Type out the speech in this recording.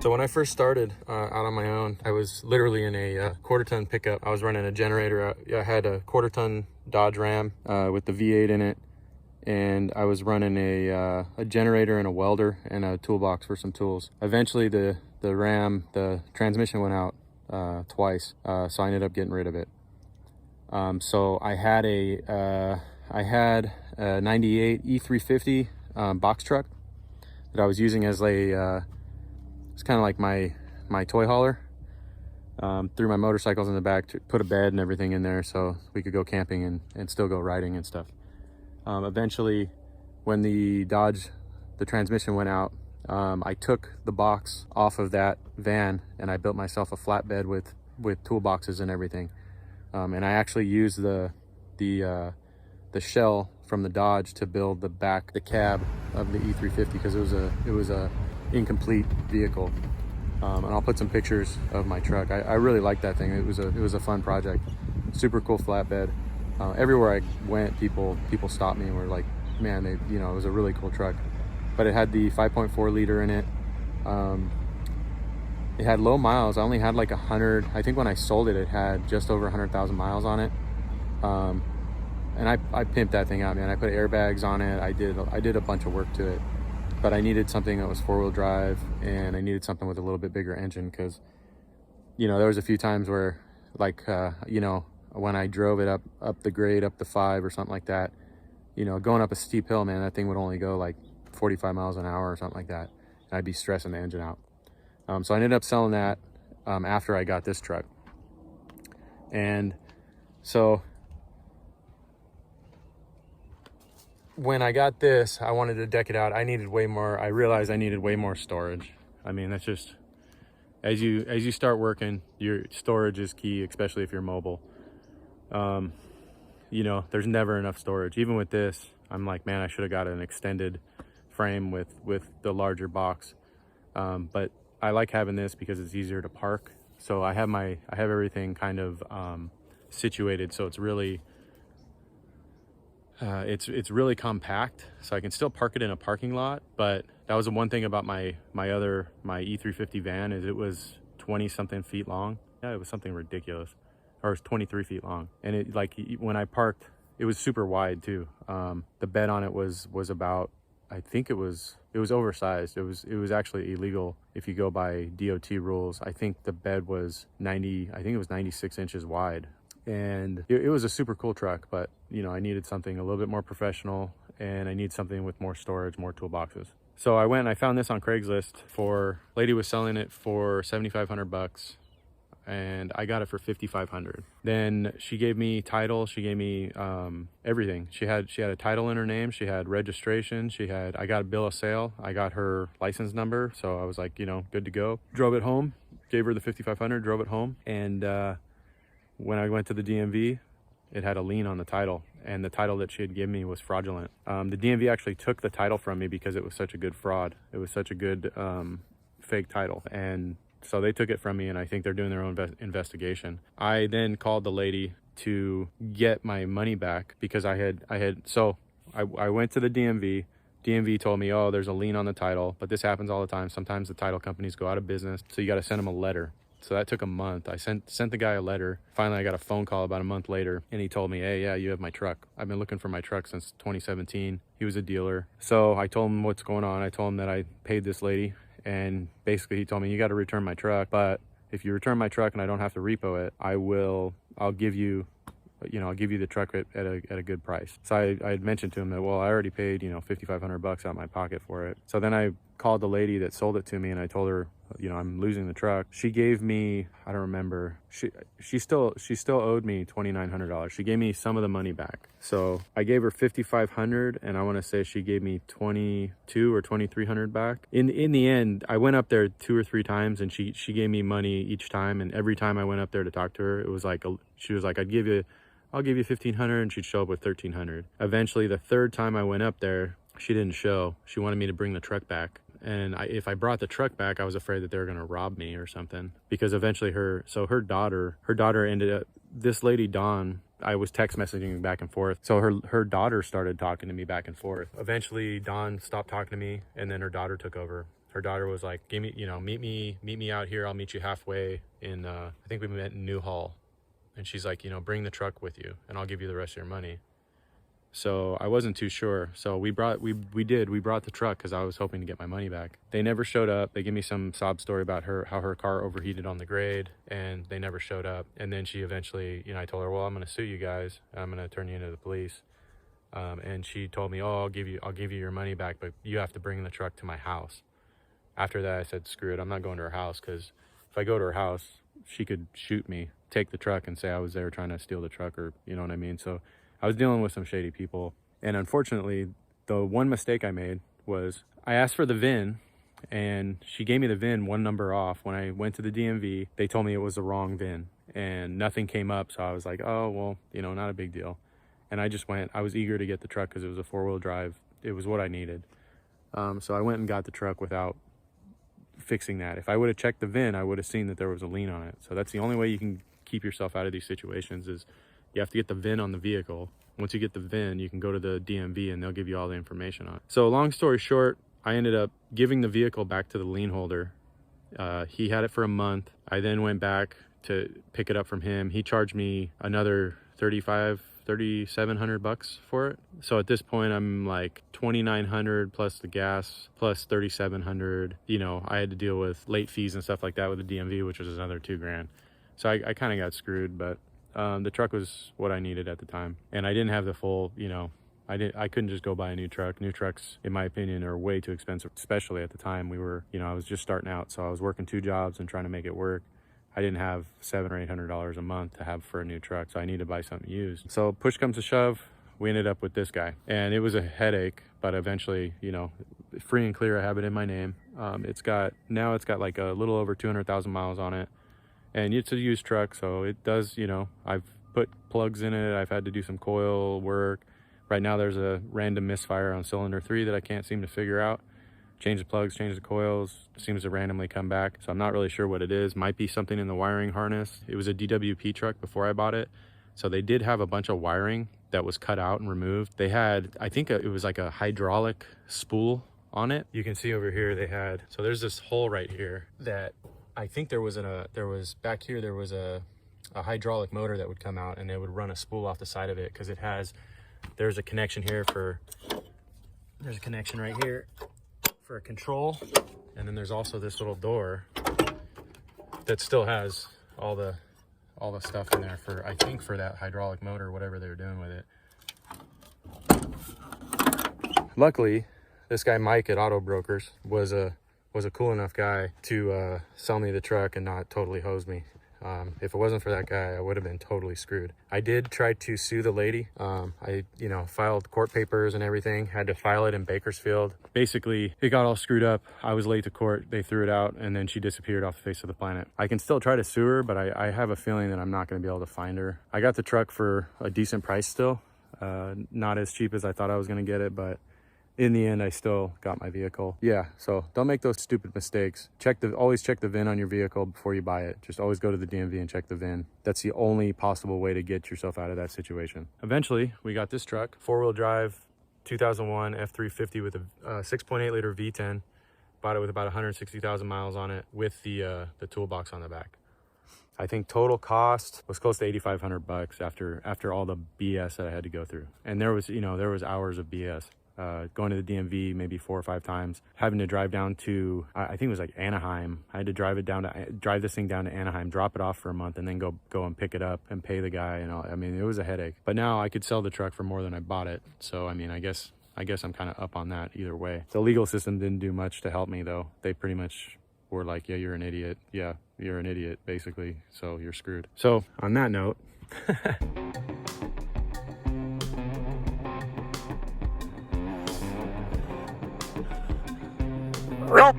So when I first started out on my own, I was literally in a quarter-ton pickup. I was running a generator. I had a quarter-ton Dodge Ram with the V8 in it, and I was running a generator and a welder and a toolbox for some tools. Eventually, the Ram, the transmission went out twice, so I ended up getting rid of it. So I had a 98 E350 box truck that I was using as it's kind of like my toy hauler. Threw my motorcycles in the back to put a bed and everything in there so we could go camping and still go riding and stuff. Eventually, when the transmission went out, I took the box off of that van and I built myself a flatbed with toolboxes and everything. And I actually used the shell from the Dodge to build the cab of the E350 because it was a incomplete vehicle. And I'll put some pictures of my truck. I really liked that thing. It was a fun project. Super cool flatbed. Everywhere I went, people stopped me and were like, man, it was a really cool truck. But it had the 5.4 liter in it. It had low miles. I only had like 100. I think when I sold it, it had just over 100,000 miles on it. And I pimped that thing out, man. I put airbags on it. I did a bunch of work to it. But I needed something that was four-wheel drive, and I needed something with a little bit bigger engine because, there was a few times where, like, when I drove it up the grade, up the 5 or something like that, going up a steep hill, man, that thing would only go like 45 miles an hour or something like that. And I'd be stressing the engine out. So I ended up selling that after I got this truck. And so when I got this, I wanted to deck it out. I realized I needed way more storage. I mean, that's just, as you start working, your storage is key, especially if you're mobile. There's never enough storage. Even with this, I'm like, man, I should have got an extended frame with the larger box. But I like having this because it's easier to park. So I have everything kind of situated, so it's really it's really compact, so I can still park it in a parking lot. But that was the one thing about my E350 van, is it was 20 something feet long. Yeah, it was something ridiculous. Or it was 23 feet long. And it, like, when I parked, it was super wide too. The bed on it was about, I think it was oversized. It was actually illegal if you go by DOT rules. I think the bed was 96 inches wide. And it was a super cool truck, but I needed something a little bit more professional, and I need something with more storage, more toolboxes. So I went and I found this on Craigslist. Lady was selling it for $7,500, and I got it for $5,500. Then she gave me title. She gave me everything. She had a title in her name. She had registration. I got a bill of sale. I got her license number. So I was like, good to go. Drove it home, gave her the $5,500, drove it home. And when I went to the DMV, it had a lien on the title, and the title that she had given me was fraudulent. The DMV actually took the title from me because it was such a good fraud. It was such a good fake title. And so they took it from me, and I think they're doing their own investigation. I then called the lady to get my money back because I went to the DMV. DMV told me, oh, there's a lien on the title, but this happens all the time. Sometimes the title companies go out of business, so you got to send them a letter. So that took a month. I sent the guy a letter. Finally, I got a phone call about a month later, and he told me, hey, yeah, you have my truck. I've been looking for my truck since 2017. He was a dealer. So I told him what's going on. I told him that I paid this lady, and basically he told me, you got to return my truck. But if you return my truck and I don't have to repo it, I'll give you the truck at a good price. So I had mentioned to him that, well, I already paid, $5,500 out of my pocket for it. So then I called the lady that sold it to me, and I told her, I'm losing the truck. She gave me, I don't remember, she still owed me $2,900. She gave me some of the money back. So I gave her $5,500, and I want to say she gave me $2,200 or $2,300 back. In the end, I went up there 2 or 3 times, and she gave me money each time. And every time I went up there to talk to her, it was like she was like, I'll give you $1,500, and she'd show up with $1,300. Eventually, the third time I went up there, she didn't show. She wanted me to bring the truck back. And if I brought the truck back, I was afraid that they were going to rob me or something. Because eventually her daughter ended up, this lady, Dawn, I was text messaging back and forth. So her daughter started talking to me back and forth. Eventually, Dawn stopped talking to me, and then her daughter took over. Her daughter was like, give me, meet me out here. I'll meet you halfway in, I think we met in Newhall. And she's like, bring the truck with you and I'll give you the rest of your money. So I wasn't too sure. So we brought the truck because I was hoping to get my money back. They never showed up. They gave me some sob story about how her car overheated on the grade, and they never showed up. And then she eventually, I told her, well, I'm going to sue you guys. I'm going to turn you into the police. And she told me, oh, I'll give you your money back, but you have to bring the truck to my house. After that, I said, screw it. I'm not going to her house, because if I go to her house, she could shoot me, take the truck, and say I was there trying to steal the truck, or you know what I mean? So I was dealing with some shady people. And unfortunately, the one mistake I made was I asked for the VIN, and she gave me the VIN one number off. When I went to the DMV, they told me it was the wrong VIN, and nothing came up. So I was like, oh, well, not a big deal. And I just went. I was eager to get the truck because it was a 4-wheel drive. It was what I needed. So I went and got the truck without fixing that. If I would have checked the VIN, I would have seen that there was a lien on it. So that's the only way you can keep yourself out of these situations, is you have to get the VIN on the vehicle. Once you get the VIN, you can go to the DMV and they'll give you all the information on it. So long story short, I ended up giving the vehicle back to the lien holder. He had it for a month. I then went back to pick it up from him. He charged me another $3,700 for it. So at this point, I'm like $2,900 plus the gas plus $3,700. I had to deal with late fees and stuff like that with the DMV, which was another $2,000. So I kind of got screwed, but the truck was what I needed at the time, and I didn't have the full, I couldn't just go buy a new truck. New trucks, in my opinion, are way too expensive, especially at the time. We were, I was just starting out, so I was working 2 jobs and trying to make it work. I didn't have $700 or $800 a month to have for a new truck, so I needed to buy something used. So push comes to shove, we ended up with this guy, and it was a headache, but eventually, free and clear, I have it in my name. It's got like a little over 200,000 miles on it. And it's a used truck, so it does, I've put plugs in it. I've had to do some coil work. Right now there's a random misfire on cylinder 3 that I can't seem to figure out. Change the plugs, change the coils, seems to randomly come back. So I'm not really sure what it is. Might be something in the wiring harness. It was a DWP truck before I bought it. So they did have a bunch of wiring that was cut out and removed. They had, I think it was like a hydraulic spool on it. You can see over here they had, so there's this hole right here that I think there was a hydraulic motor that would come out, and it would run a spool off the side of it, because there's a connection here there's a connection right here for a control, and then there's also this little door that still has all the stuff in there for, I think, for that hydraulic motor, whatever they were doing with it. Luckily, this guy Mike at Auto Brokers was a cool enough guy to sell me the truck and not totally hose me. If it wasn't for that guy, I would have been totally screwed. I did try to sue the lady. I filed court papers and everything, had to file it in Bakersfield. Basically, it got all screwed up. I was late to court. They threw it out, and then she disappeared off the face of the planet. I can still try to sue her, but I have a feeling that I'm not going to be able to find her. I got the truck for a decent price still. Not as cheap as I thought I was going to get it, but in the end, I still got my vehicle. Yeah, so don't make those stupid mistakes. Always check the VIN on your vehicle before you buy it. Just always go to the DMV and check the VIN. That's the only possible way to get yourself out of that situation. Eventually, we got this truck, 4-wheel drive, 2001 F350 with a 6.8 liter V10. Bought it with about 160,000 miles on it, with the toolbox on the back. I think total cost was close to $8,500 after all the BS that I had to go through. And there was hours of BS. Going to the DMV maybe 4 or 5 times, having to drive down to, I think it was like Anaheim. I had to drive this thing down to Anaheim, drop it off for a month, and then go and pick it up and pay the guy and all. I mean, it was a headache. But now I could sell the truck for more than I bought it. So, I mean, I guess I'm kind of up on that either way. The legal system didn't do much to help me, though. They pretty much were like, yeah, you're an idiot. Yeah, you're an idiot, basically. So you're screwed. So on that note, Well,